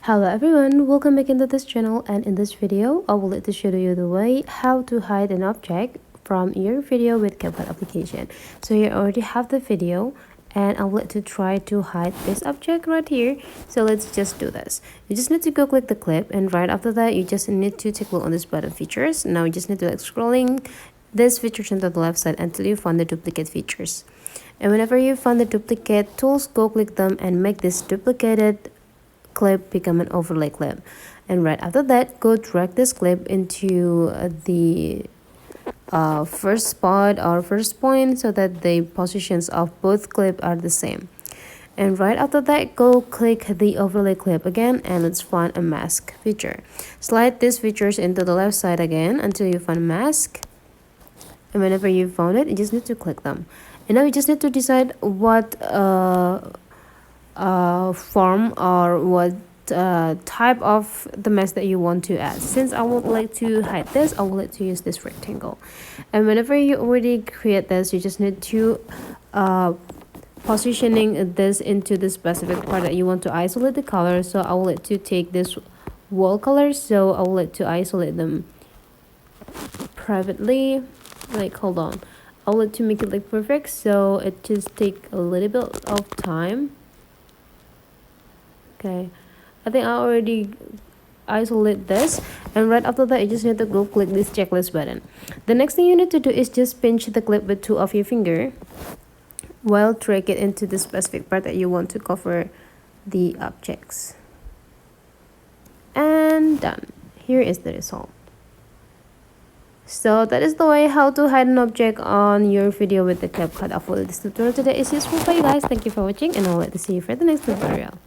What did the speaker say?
Hello everyone, welcome back into this channel, and in this video I would like to show you the way how to hide an object from your video with CapCut application. So you already have the video and I would like to try to hide this object right here. So let's just do this. You just need to go click the clip, and right after that you just need to take a look on this button features. Now you just need to scrolling this features into the left side until you find the duplicate features. And whenever you find the duplicate tools, go click them and make this duplicated clip become an overlay clip. And right after that, go drag this clip into the first spot or first point so that the positions of both clip are the same. And right after that, go click the overlay clip again, and let's find a mask feature. Slide these features into the left side again until you find mask. And whenever you found it, you just need to click them. And now you just need to decide what form or what type of the mask that you want to add. Since I would like to hide this, I would like to use this rectangle. And whenever you already create this, you just need to positioning this into the specific part that you want to isolate the color. So I would like to take this wall color, so I would like to isolate them privately. Like, hold on, I would like to make it like perfect, so it just take a little bit of time. Okay, I think I already isolate this, and right after that you just need to go click this checklist button. The next thing you need to do is just pinch the clip with two of your finger while drag it into the specific part that you want to cover the objects, and done. Here is the result. So that is the way how to hide an object on your video with the CapCut. Hopefully this tutorial today is useful for you guys. Thank you for watching, and I'll like to see you for the next tutorial.